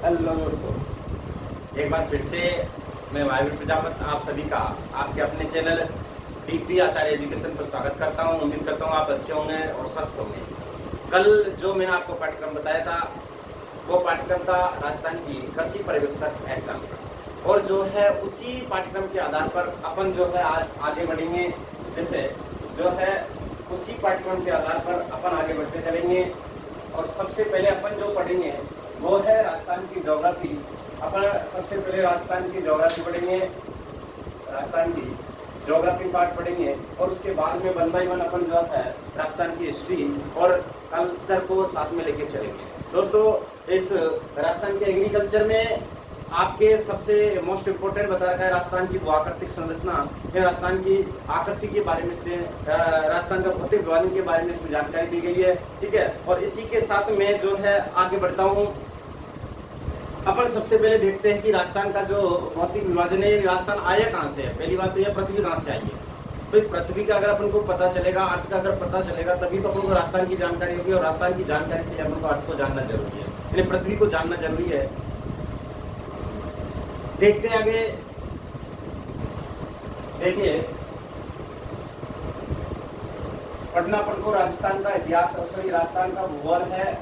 Hello दोस्तों, एक बार फिर से मैं महावीर प्रजापत आप सभी का आपके अपने चैनल डीपी आचार्य एजुकेशन पर स्वागत करता हूं। उम्मीद करता हूं आप अच्छे होंगे और स्वस्थ होंगे। कल जो मैंने आपको पाठ्यक्रम बताया था वो पाठ्यक्रम था राजस्थान की कृषि पर्यवेक्षक एग्जाम का, और जो है उसी पाठ्यक्रम के आधार पर अपन जो है आज आगे बढ़ेंगे। जैसे जो है उसी पाठ्यक्रम के आधार पर अपन आगे बढ़ते चलेंगे। और सबसे पहले अपन जो पढ़ेंगे वो है राजस्थान की ज्योग्राफी। अपन सबसे पहले राजस्थान की ज्योग्राफी पढ़ेंगे, राजस्थान की ज्योग्राफी पार्ट पढ़ेंगे, और उसके बाद में 1 बाय 1 अपन जो है राजस्थान की हिस्ट्री और कल्चर को साथ में लेके चलेंगे। दोस्तों, इस राजस्थान के एग्रीकल्चर में आपके सबसे मोस्ट इम्पोर्टेंट बता रखा है राजस्थान की भूआकृतिक संरचना, या राजस्थान की आकृति के बारे में से राजस्थान का भौतिक विभाजन के बारे में इसमें जानकारी दी गई है। ठीक है, और इसी के साथ मैं जो है आगे बढ़ता हूँ। अपन सबसे पहले देखते हैं कि राजस्थान का जो भौतिक विभाजन है, राजस्थान आया कहाँ से है। पहली बात तो यह पृथ्वी कहाँ से आई है। भाई पृथ्वी का अगर अपन को पता चलेगा, अर्थ का अगर पता चलेगा, तभी तो अपन को राजस्थान की जानकारी होगी, और राजस्थान की जानकारी के लिए अपन को अर्थ को जानना जरूरी है, यानी पृथ्वी को जानना जरूरी है। देखते आगे, देखिए पढ़ना अपन को राजस्थान का इतिहास, सॉरी राजस्थान का भूगोल है,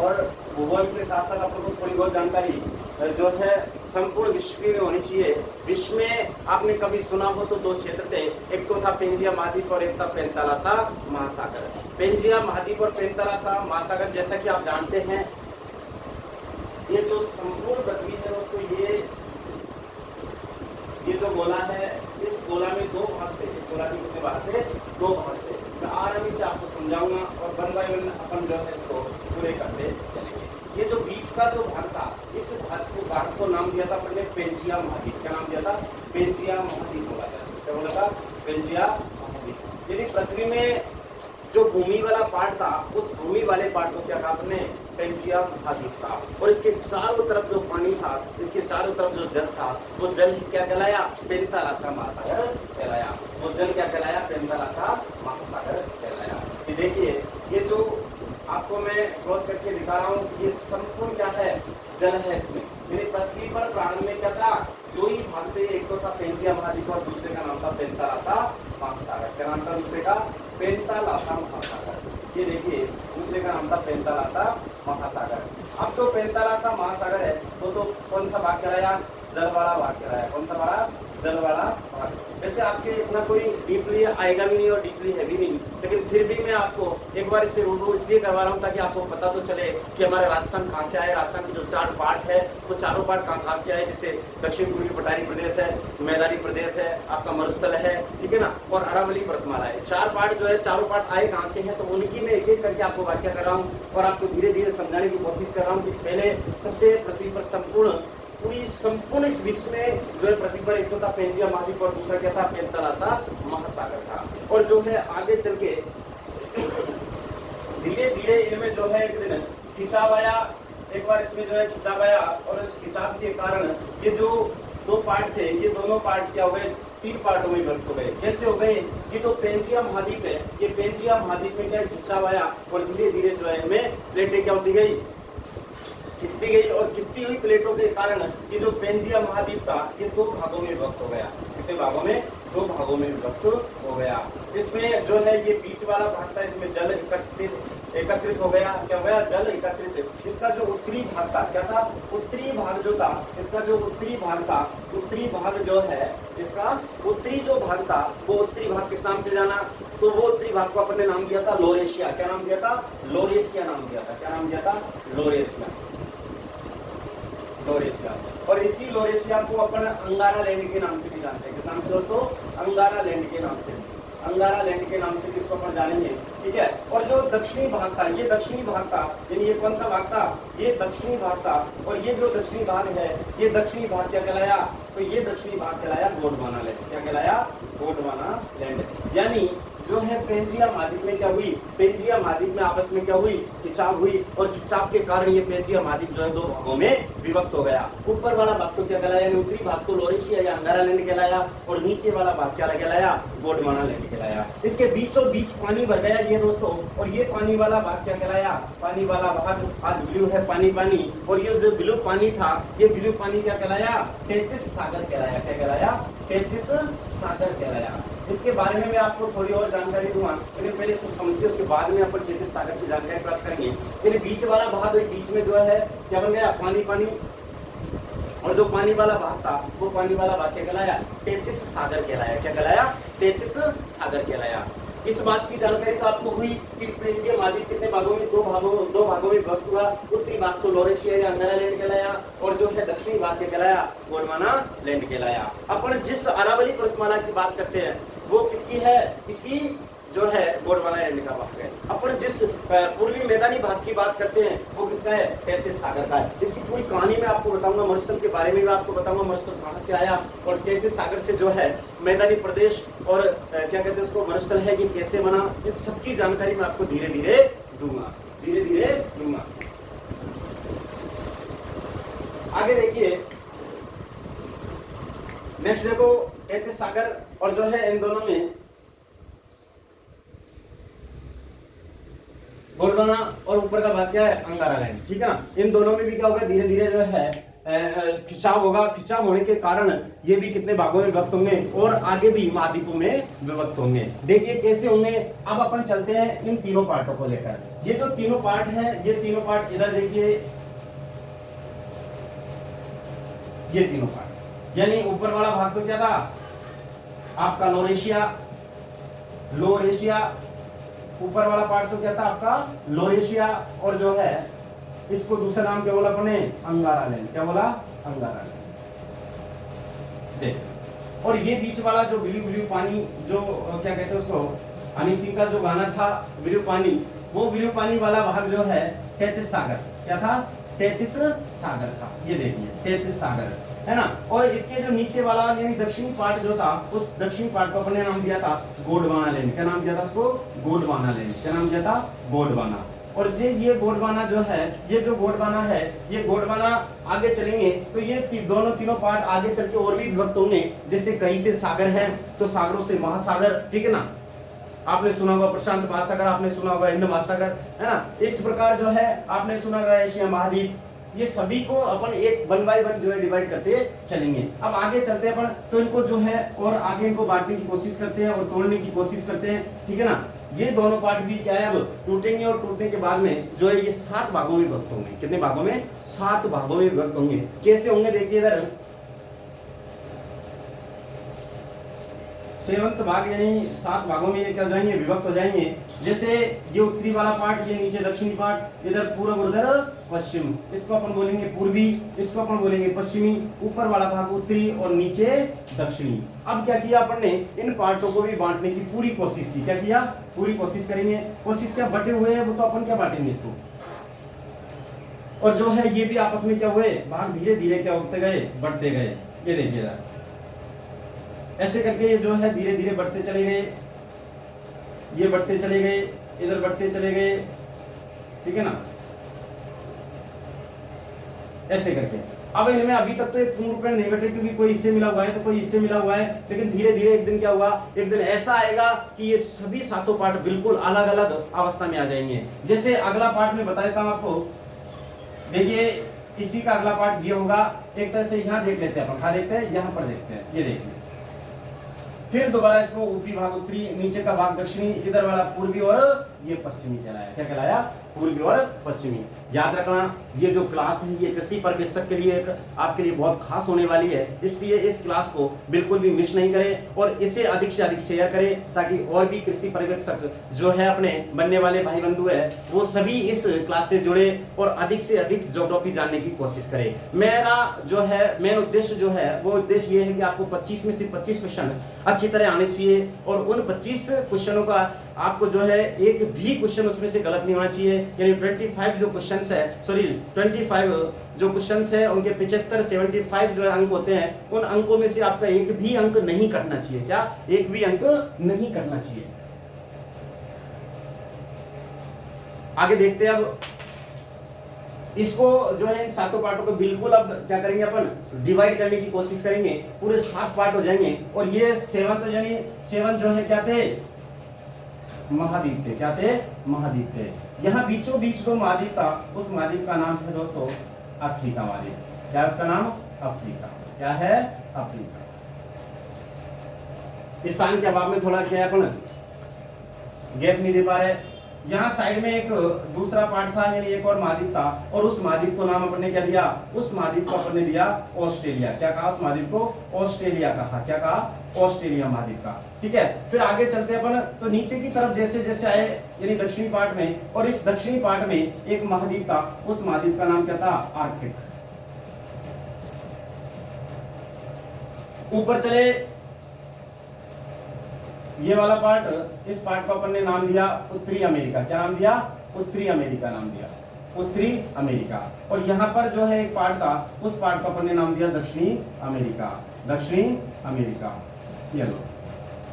और भूगोल के साथ साथ अपन को थोड़ी बहुत जानकारी जो है संपूर्ण विश्व की होनी चाहिए। विश्व में आपने कभी सुना हो तो 2 क्षेत्र थे, एक तो था पेंजिया महाद्वीप और एक था पेंतालासा महासागर। पेंजिया महाद्वीप और पेंतालासा महासागर, जैसा कि आप जानते हैं, ये जो संपूर्ण पृथ्वी है दोस्तों, ये जो गोला है, इस गोला में 2 भाग थे। इस गोला के कितने भाग थे? 2 भाग थे। मैं आरामी से आपको समझाऊंगा और 1 बाय 1 अपन जो है इसको पूरे करते चलेंगे। ये जो बीच का जो भाग था, इस भाग को नाम दिया था अपन ने पेंजिया महाद्वीप। क्या नाम दिया था? पेंजिया महाद्वीप बोला था। क्या बोला था? पेंजिया महाद्वीप। यानी पृथ्वी में जो भूमि वाला पार्ट था, उस भूमि वाले पार्ट को क्या कहा आपने? पेंजिया महाद्वीप था। और इसके चारों तरफ जो पानी था, इसके चारों तरफ जो जल था, वो जल क्या कहलाया? पेंतालासा महासागर कहलाया। वो जल क्या कहलाया? पेंतालासा महासागर कहलाया। ये देखिए, ये जो आपको मैं क्रॉस करके दिखा रहा हूँ, ये संपूर्ण क्या है? जल है इसमें। यानी पृथ्वी पर प्रारंभ में क्या था? 2 ही भाग थे, एक तो था पेंजिया महाद्वीप और दूसरे का नाम था पेंतालासा महासागर। क्या नाम था दूसरे का? पेंतालासा महासागर। ये देखिए, दूसरे का नाम था पेंतालासा महासागर। अब जो पेंतालासा महासागर है वो तो कौन सा भाग कहलाया? जल वाला भाग कहलाया। कौन सा भाग? जल वाला भाग। वैसे आपके इतना कोई डीपली आएगा भी नहीं और डीपली है भी नहीं, लेकिन फिर भी मैं आपको एक बार इससे रूबरू इसलिए करवा रहा हूँ ताकि आपको पता तो चले कि हमारा राजस्थान कहाँ से आया। राजस्थान के जो 4 पार्ट है, वो चारों पार्ट कहाँ से आए। जैसे दक्षिण पूर्वी पठारी प्रदेश है, मैदानी प्रदेश है, आपका मरुस्थल है, ठीक है ना, और अरावली पर्वतमाला है। 4 पार्ट जो है, चारों पार्ट आए कहाँ से हैं, तो उनकी मैं एक एक करके आपको व्याख्या कर रहा हूँ और आपको धीरे धीरे समझाने की कोशिश कर रहा हूँ कि पहले सबसे पृथ्वी पर संपूर्ण इस विश्व में जो है पृथ्वी पर एक तो था पेंजिया महाद्वीप और दूसरा क्या था? पेंतालासा महासागर था। और जो है आगे चल के धीरे धीरे इनमें जो है एक दिन खिंचाव आया, एक बार इसमें जो है खिंचाव आया, और इस खिंचाव के कारण ये जो 2 पार्ट थे, ये दोनों पार्ट क्या हो गए? 3 पार्टों में विभक्त हो गए। कैसे हो गए? ये तो पेंजिया महाद्वीप है, ये पेंजिया महाद्वीप में क्या खिंचाव आया, और धीरे धीरे जो है इनमें प्लेटें क्या होती गई? खिसती गई, और खिसती हुई प्लेटों के कारण ये जो पेंजिया महाद्वीप था, ये 2 भागों में विभक्त हो गया। कितने भागों में? 2 भागों में विभक्त हो गया। इसमें जो है ये बीच वाला भाग था, इसमें जल एकत्रित हो गया। क्या हो गया? जल एकत्रित। इसका जो उत्तरी भाग था, क्या था? उत्तरी भाग जो था, इसका जो उत्तरी भाग था, उत्तरी भाग जो है, इसका उत्तरी जो भाग था, वो उत्तरी भाग किस नाम से जाना? तो वो उत्तरी भाग को अपने नाम दिया था लोरेशिया। क्या नाम दिया था? लोरेशिया नाम दिया था। क्या नाम दिया था? लोरेशिया। और इसी लोरेशिया को अपन अंगारा लैंड के नाम से भी जानते हैं। किस नाम से दोस्तों? अंगारा लैंड के नाम से। अंगारा लैंड के नाम से किसको अपन जानेंगे, ठीक है। और जो दक्षिणी भाग था, ये दक्षिणी भाग था, यानी ये कौन सा भाग था? ये दक्षिणी भाग था। और ये जो दक्षिणी भाग है, ये दक्षिणी भाग क्या कहलाया? तो ये दक्षिणी भाग कहलाया गोंडवाना लैंड। क्या कहलाया? गोंडवाना लैंड। यानी जो है पेंजिया महाद्वीप में क्या हुई, पेंजिया महाद्वीप में आपस में क्या हुई, खिंचाव हुई, और खिंचाव के कारण ये पेंजिया महाद्वीप जो है दो भागों में विभक्त हो गया। ऊपर वाला भाग तो क्या कहलाया, उत्तरी भाग तो लॉरेशिया या अंगारा लैंड कहलाया, और नीचे वाला भाग क्या कहलाया, गोंडवाना लैंड कहलाया। इसके बीचों बीच पानी भर गया ये दोस्तों, और ये पानी वाला भाग क्या कहलाया, पानी वाला भाग आज ब्लू है, पानी पानी, और ये जो ब्लू पानी था, ये ब्लू पानी क्या कहलाया, टेथिस सागर कहलाया। क्या कहलाया, टेथिस सागर कहलाया। इसके बारे में मैं आपको थोड़ी और जानकारी दूंगा, लेकिन पहले इसको समझते हैं, उसके बाद में अपन टेथिस सागर की जानकारी प्राप्त करेंगे। यानी बीच वाला भाग, बीच में जो है क्या बन गया, पानी पानी, और जो पानी वाला भाग था वो पानी वाला भाग क्या कहलाया, टेथिस सागर कहलाया। क्या कहलाया, टेथिस सागर कहलाया। इस बात की जानकारी तो आपको हुई कि पेंजिया महाद्वीप कितने भागों में, दो भागों में विभक्त हुआ। उत्तरी भाग तो लॉरेशिया या अंगारा लैंड कहलाया, और जो है दक्षिणी भाग क्या कहलाया, गोंडवाना लैंड कहलाया। अपन जिस अरावली पर्वतमाला की बात करते हैं वो किसकी है, इसी जो है गोंडवाना लैंड का भाग है। अपन जिस पूर्वी मैदानी भाग की बात करते हैं वो किसका है, टेथिस सागर का है। इसकी पूरी कहानी मैं आपको बताऊंगा, मरुस्थल के बारे में भी आपको बताऊंगा, मरुस्थल कहां से आया, और टेथिस सागर से जो है मैदानी प्रदेश और क्या कहते हैं उसको मरुस्थल है, ये कैसे बना, इन सबकी जानकारी मैं आपको धीरे धीरे दूंगा, धीरे धीरे दूंगा। आगे देखिए, नेक्स्ट देखो, टेथिस सागर और जो है इन दोनों में गोंडवाना और ऊपर का भाग क्या है, अंगारा लैंड, ठीक है ना। इन दोनों में भी क्या होगा, धीरे धीरे जो है खिंचाव होगा। खिंचाव होने के कारण ये भी कितने भागों में विभक्त होंगे, और आगे भी महाद्वीपों में विभक्त होंगे। देखिए कैसे होंगे। अब अपन चलते हैं इन तीनों पार्टों को लेकर। ये जो तीनों पार्ट है, ये तीनों पार्ट इधर देखिए, ये तीनों पार्ट, यानी ऊपर वाला भाग तो क्या था आपका लोरेशिया, ऊपर वाला पार्ट तो क्या था आपका लोरेशिया, और जो है इसको दूसरा नाम क्या बोला अपने, अंगारा लैंड। क्या बोला, अंगारा लैंड। देख, और ये बीच वाला जो ब्लू ब्लू पानी, जो क्या कहते हैं उसको, हनी सिंह का जो गाना था ब्लू पानी, वो ब्लू पानी वाला भाग जो है टेथिस सागर, क्या था, टेथिस सागर था। ये देखिए टेथिस सागर है ना। और इसके जो नीचे वाला यानी दक्षिणी पार्ट जो था, उस दक्षिणी पार्ट को अपने नाम दिया था गोंडवाना लैंड। क्या नाम दिया था उसको, गोंडवाना लैंड। क्या नाम दिया था, गोंडवाना। और ये गोंडवाना जो है, ये जो गोंडवाना है, ये गोंडवाना आगे चलेंगे तो ये तीनों पार्ट आगे चल के और भी विभक्त होंगे। जैसे कहीं से सागर है तो सागरों से महासागर, ठीक है ना। आपने सुना होगा प्रशांत महासागर, आपने सुना होगा हिंद महासागर, है ना। इस प्रकार जो है आपने सुना होगा एशिया महाद्वीप। ये सभी को अपन एक वन बाय वन जो है डिवाइड करते चलेंगे। अब आगे चलते हैं अपन, तो इनको जो है और आगे इनको बांटने की कोशिश करते हैं और तोड़ने की कोशिश करते हैं, ठीक है ना। ये दोनों पार्ट भी क्या है, अब टूटेंगे, और टूटने के बाद में जो है ये 7 भागों में विभक्त होंगे। कितने भागों में, 7 भागों में विभक्त होंगे। कैसे होंगे देखिए इधर, 7वां भाग यानी 7 भागों में ये क्या हो जाएंगे, विभक्त हो जाएंगे। जैसे ये उत्तरी वाला पार्ट, ये नीचे दक्षिणी पार्ट, इधर पूर्व और इधर पश्चिम, इसको अपन बोलेंगे पूर्वी, इसको अपन बोलेंगे पश्चिमी। ऊपर वाला भाग उत्तरी और नीचे दक्षिणी। अब क्या किया अपन ने, इन पार्टों को भी बांटने की पूरी कोशिश की। क्या किया, पूरी कोशिश करेंगे। कोशिश क्या, बटे हुए हैं वो तो अपन क्या बांटेंगे इसको, और जो है ये भी आपस में क्या हुए, भाग धीरे धीरे क्या होते गए, बढ़ते गए। ये देखिएगा ऐसे करके ये जो है धीरे धीरे बढ़ते चले गए, ये बढ़ते चले गए, इधर बढ़ते चले गए, ठीक है ना, ऐसे करके। अब इनमें अभी तक तो एक पूर्ण रूप में नहीं बैठे, क्योंकि कोई इससे मिला हुआ है तो कोई इससे मिला हुआ है, लेकिन धीरे धीरे एक दिन क्या हुआ, एक दिन ऐसा आएगा कि ये सभी 7 पार्ट बिल्कुल अलग अलग अवस्था में आ जाएंगे। जैसे अगला पार्ट में बताता हूं आपको, देखिए इसी का अगला पार्ट ये होगा। एक तरह से यहाँ देख लेते हैं अपन, कहाँ देखते हैं, यहाँ पर देखते हैं, ये देखिए। फिर दोबारा इसको ऊपरी भाग उत्तरी, नीचे का भाग दक्षिणी, इधर वाला पूर्वी और ये पश्चिमी कहलाया। क्या कहलाया, पूर्वी और पश्चिमी। याद रखना ये जो क्लास है ये कृषि पर्यवेक्षक के लिए एक आपके लिए बहुत खास होने वाली है, इसलिए इस क्लास को बिल्कुल भी मिस नहीं करें और इसे अधिक से अधिक शेयर करें, ताकि और भी कृषि पर्यवेक्षक जो है अपने बनने वाले भाई बंधु है वो सभी इस क्लास से जुड़े और अधिक से अधिक ज्योग्राफी जानने की कोशिश करें। मेरा जो है मेन उद्देश्य जो है वो उद्देश्य ये है कि आपको 25 में से 25 क्वेश्चन अच्छी तरह आने चाहिए, और उन 25 क्वेश्चनों का आपको जो है एक भी क्वेश्चन उसमें से गलत नहीं होना चाहिए। यानी 25 जो क्वेश्चंस है, सॉरी 25 जो क्वेश्चंस है उनके 75 जो है अंक होते हैं, उन अंकों में से आपका एक भी अंक नहीं कटना चाहिए। क्या, एक भी अंक नहीं कटना चाहिए। आगे देखते हैं अब इसको जो है इन सातों पार्टों को बिल्कुल अब क्या करेंगे अपन डिवाइड करने की कोशिश करेंगे, पूरे 7 पार्ट हो जाएंगे और ये 7 जो है क्या थे महाद्वीप थे, क्या थे महाद्वीप थे। यहाँ बीचों बीच जो महाद्वीप था उस महाद्वीप का नाम है दोस्तों अफ्रीका महाद्वीप। क्या है उसका नाम? अफ्रीका। क्या है? अफ्रीका। स्थान के अभाव में थोड़ा क्या है अपन गैप नहीं दे पा रहे। यहाँ साइड में एक दूसरा पार्ट था यानी एक और महाद्वीप था और उस महाद्वीप को नाम अपन ने क्या दिया? उस महाद्वीप को अपन ने दिया ऑस्ट्रेलिया। क्या कहा? उस महाद्वीप को ऑस्ट्रेलिया कहा। क्या कहा? ऑस्ट्रेलिया महाद्वीप का। ठीक है, फिर आगे चलते अपन तो नीचे की तरफ जैसे जैसे आए यानी दक्षिणी पार्ट में, और इस दक्षिणी पार्ट में एक महाद्वीप था, उस महाद्वीप का नाम क्या था? आर्कटिक। ऊपर चले ये वाला पार्ट, इस पार्ट को अपन ने नाम दिया उत्तरी अमेरिका। क्या नाम दिया? उत्तरी अमेरिका नाम दिया, उत्तरी अमेरिका। और यहाँ पर जो है एक पार्ट था, उस पार्ट को अपन ने नाम दिया दक्षिणी अमेरिका। दक्षिणी अमेरिका। ये लो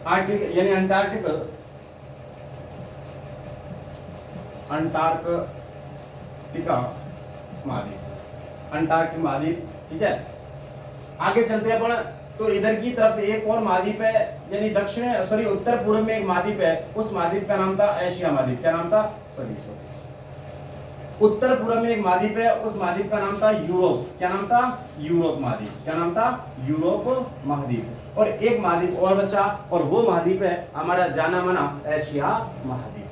आर्कटिक यानी अंटार्कटिक, अंटार्कटिका महाद्वीप, अंटार्कटिक महाद्वीप। ठीक है, आगे चलते हैं अपन तो इधर की तरफ एक और महाद्वीप है यानी उत्तर पूर्व में एक महाद्वीप है, उस महाद्वीप का नाम था एशिया महाद्वीप। क्या नाम था? उत्तर पूर्व में एक महाद्वीप है, उस महाद्वीप का नाम था यूरोप। क्या नाम था? यूरोप महाद्वीप। क्या नाम था? यूरोप महाद्वीप। और एक महाद्वीप और बचा और वो महाद्वीप है हमारा जाना माना एशिया महाद्वीप।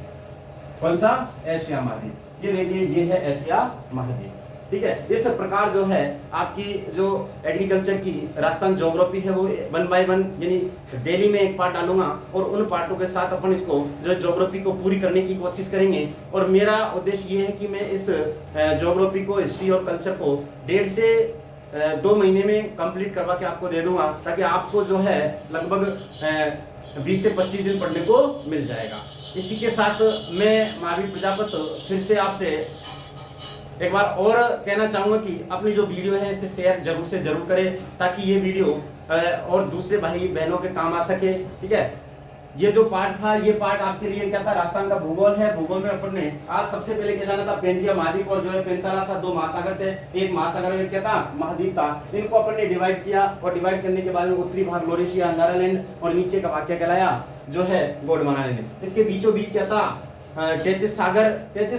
कौन सा? एशिया महाद्वीप। ये देखिए ये है एशिया महाद्वीप। ठीक है, इस प्रकार जो है आपकी जो एग्रीकल्चर की राजस्थान ज्योग्राफी है वो 1 बाय 1 यानी डेली में एक पार्ट डालूंगा और उन पार्टों के साथ अपन इसको जो ज्योग्राफी को पूरी करने की कोशिश करेंगे। और मेरा उद्देश्य ये है कि मैं इस ज्योग्राफी को, हिस्ट्री और कल्चर को 1.5 से 2 महीने में कंप्लीट करवा के आपको दे दूंगा, ताकि आपको जो है लगभग 20 से 25 दिन पढ़ने को मिल जाएगा। इसी के साथ मैं महावीर प्रजापत फिर से आपसे एक बार और कहना चाहूंगा कि अपनी जो वीडियो है इसे शेयर जरूर से जरूर करें, ताकि ये वीडियो और दूसरे भाई बहनों के काम आ सके। ठीक है, ये जो पार्ट था, ये पार्ट आपके लिए क्या था? राजस्थान का भूगोल है। भूगोल में अपन ने आज सबसे पहले क्या जाना था? पेंजिया महाद्वीप और जो है पेंथालासा 2 महासागर थे। एक महासागर में क्या था? महाद्वीप था। इनको अपन ने डिवाइड किया और डिवाइड करने के बाद में उत्तरी भाग लोरेशिया अंगारा लैंड और नीचे का भाग क्या कहलाया? जो है गोंडवाना लैंड। इसके बीचों बीच क्या था? 33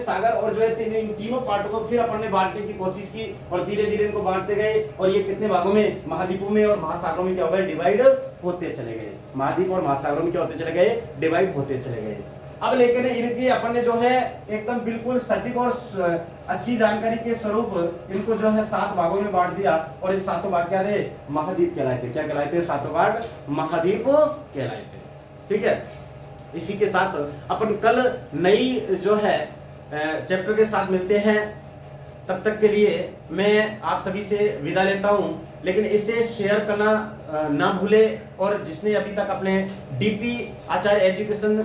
सागर और जो है इन तीनों पार्टों को फिर अपन ने बांटने की कोशिश की और धीरे धीरे इनको बांटते गए और ये कितने भागों में? महाद्वीपों में और महासागरों में क्या हो गए? डिवाइड होते चले गए। महाद्वीप और महासागरों में क्या होते चले गए? डिवाइड होते चले गए। अब लेकिन इनकी अपन ने जो है एकदम बिल्कुल सटीक और अच्छी जानकारी के स्वरूप इनको जो है 7 भागों में बांट दिया और इस 7 भाग क्या थे? महाद्वीप कहलाते। क्या कहलाते? 7 भाग महाद्वीप कहलाते। ठीक है, इसी के साथ अपन कल नई जो है चैप्टर के साथ मिलते हैं। तब तक के लिए मैं आप सभी से विदा लेता हूं, लेकिन इसे शेयर करना ना भूले और जिसने अभी तक अपने डीपी आचार्य एजुकेशन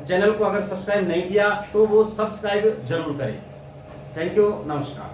चैनल को अगर सब्सक्राइब नहीं किया तो वो सब्सक्राइब जरूर करें। थैंक यू, नमस्कार।